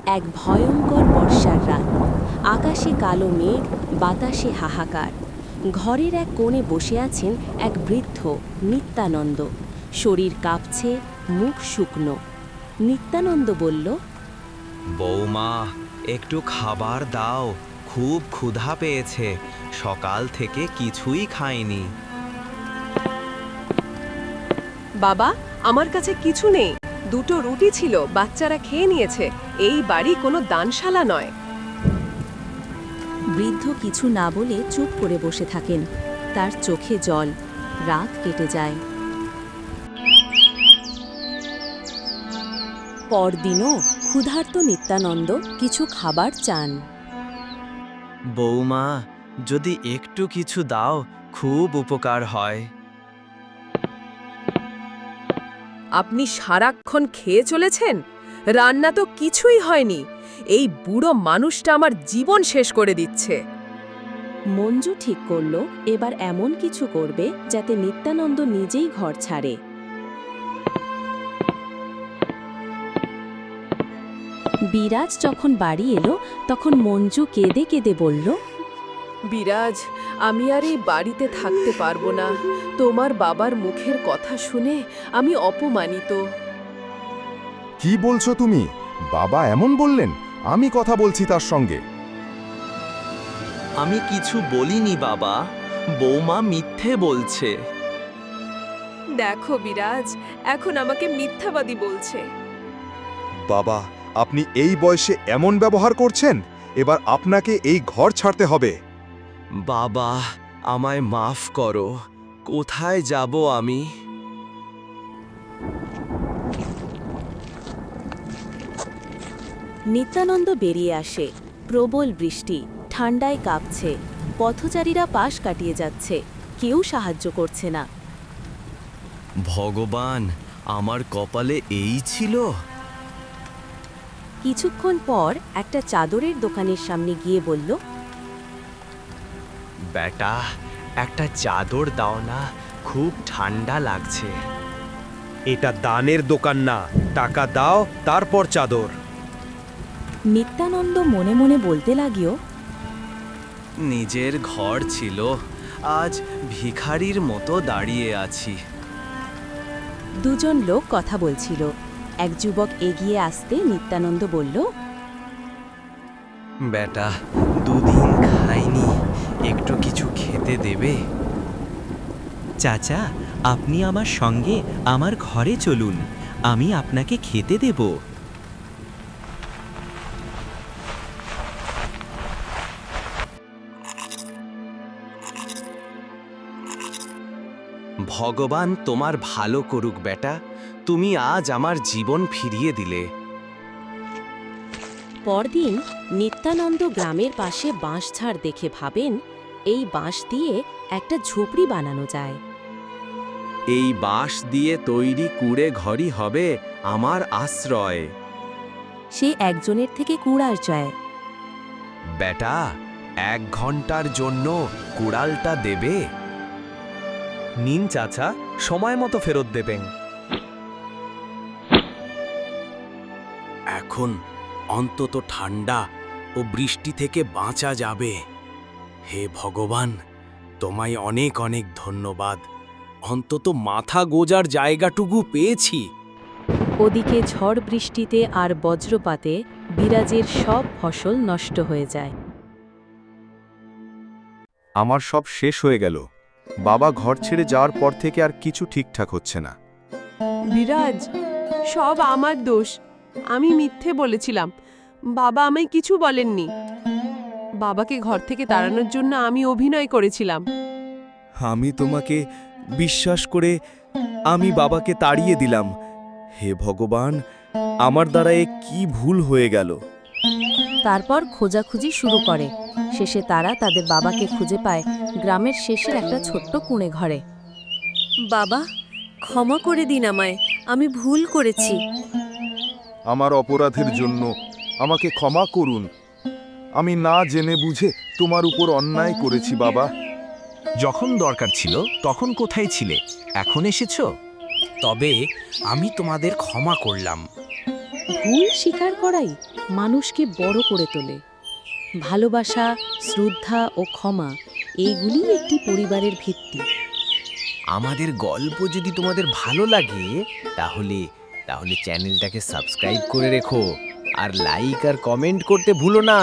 এক ভয়ঙ্কর বর্ষার রাত। আকাশে কালো মেঘ, বাতাসে হাহাকার। ঘরের এক কোণে বসে আছেন এক বৃদ্ধ, নিত্যানন্দ। শরীর কাঁপছে, মুখ শুকনো। নিত্যানন্দ বলল, বৌমা, একটু খাবার দাও, খুব ক্ষুধা পেয়েছে, সকাল থেকে কিছুই খাইনি। বাবা, আমার কাছে কিছু নেই। দুটো রুটি ছিল, বাচ্চারা খেয়ে নিয়েছে। এই বাড়ি কোনো দানশালা নয়। বৃদ্ধ কিছু না বলে চুপ করে বসে থাকেন। তার চোখে জল। রাত কেটে যায়। পরদিনও ক্ষুধার্ত নিত্যানন্দ কিছু খাবার চান। বৌমা, যদি একটু কিছু দাও, খুব উপকার হয়। আপনি সারাক্ষণ খেয়ে চলেছেন? রান্না তো কিছুই হয়নি। এই বুড়ো মানুষটা আমার জীবন শেষ করে দিচ্ছে। মঞ্জু ঠিক করল এবার এমন কিছু করবে যাতে নিত্যানন্দ নিজেই ঘর ছাড়ে। বিরাজ যখন বাড়ি এলো তখন মঞ্জু কেঁদে কেঁদে বলল, বিরাজ, আমি আর এই বাড়িতে থাকতে পারবো না। তোমার বাবার মুখের কথা শুনে আমি অপমানিত। কি বলছো তুমি? বাবা এমন বললেন? আমি কথা বলছি তার সঙ্গে। আমি কিছু বলিনি বাবা, বৌমা মিথ্যে বলছে। দেখো বিরাজ, এখন আমাকে মিথ্যাবাদী বলছে। বাবা, আপনি এই বয়সে এমন ব্যবহার করছেন? এবার আপনাকে এই ঘর ছাড়তে হবে। বাবা, আমায় মাফ করো। কোথায় যাব আমি? নিত্যানন্দ বেরিয়ে আসে। প্রবল বৃষ্টি, ঠান্ডায় কাঁপছে। পথচারীরা পাশ কাটিয়ে যাচ্ছে, কেউ সাহায্য করছে না। ভগবান, আমার কপালে এই ছিল। কিছুক্ষণ পর একটা চাদরের দোকানের সামনে গিয়ে বলল, বেটা, একটা চাদর দাও না, খুব ঠান্ডা লাগছে। এটা দানের দোকান না, টাকা দাও তারপর চাদর। নিত্যানন্দ মনে মনে বলতে লাগিল, নিজের ঘর ছিল, আজ ভিখারির মতো দাঁড়িয়ে আছি। দুজন লোক কথা বলছিল। এক যুবক এগিয়ে আসতে নিত্যানন্দ বলল, বেটা, দুদিন খাইনি, একটু কিছু খেতে দেবে? চাচা, আপনি আমার সঙ্গে আমার ঘরে চলুন, আমি আপনাকে খেতে দেব। ভগবান তোমার ভালো করুক বেটা, তুমি আজ আমার জীবন ফিরিয়ে দিলে। পরদিন নিত্যানন্দ গ্রামের পাশে বাঁশঝাড় দেখে ভাবেন, এই বাঁশ দিয়ে একটা ঝুপড়ি বানানো যায়। এই বাঁশ দিয়ে তৈরি কুঁড়ে ঘরই হবে আমার আশ্রয়। সে একজনের থেকে কুড়াল চায়। বেটা, 1 ঘন্টার জন্য কুড়ালটা দেবে? নিন চাচা, সময় মতো ফেরত দেবেন। এখন অন্তত ঠান্ডা ও বৃষ্টি থেকে বাঁচা যাবে। হে ভগবান, তোমায় অনেক অনেক ধন্যবাদ। অন্তত মাথা গোজার জায়গাটুকু পেয়েছি। ওদিকে ঝড় বৃষ্টিতে আর বজ্রপাতে বিরাজের সব ফসল নষ্ট হয়ে যায়। আমার সব শেষ হয়ে গেল। বাবা ঘর ছেড়ে যাওয়ার পর থেকে আর কিছু ঠিকঠাক হচ্ছে না। বিরাজ, সব আমার দোষ। আমি মিথ্যে বলেছিলাম। বাবা আমায় কিছু বলেননি। বাবাকে ঘর থেকে তাড়ানোর জন্য আমি অভিনয় করেছিলাম। আমি তোমাকে বিশ্বাস করে আমি বাবাকে তাড়িয়ে দিলাম। হে ভগবান, আমার দ্বারা এ কি ভুল হয়ে গেল। তারপর খোঁজাখুঁজি শুরু করে। শেষে তারা তাদের বাবাকে খুঁজে পায় গ্রামের শেষের একটা ছোট্ট কুঁড়ে ঘরে। বাবা, ক্ষমা করে দিন আমায়, আমি ভুল করেছি। আমার অপরাধের জন্য আমাকে ক্ষমা করুন। আমি না জেনে বুঝে তোমার উপর অন্যায় করেছি বাবা। যখন দরকার ছিল তখন কোথায় ছিলে? এখন এসেছো? তবে আমি তোমাদের ক্ষমা করলাম। ভুল স্বীকার করাই মানুষকে বড় করে তোলে। ভালোবাসা, শ্রদ্ধা ও ক্ষমা এইগুলি একটি পরিবারের ভিত্তি। আমাদের গল্প যদি তোমাদের ভালো লাগে তাহলে চ্যানেলটাকে সাবস্ক্রাইব করে রেখো আর লাইক আর কমেন্ট করতে ভুলো না।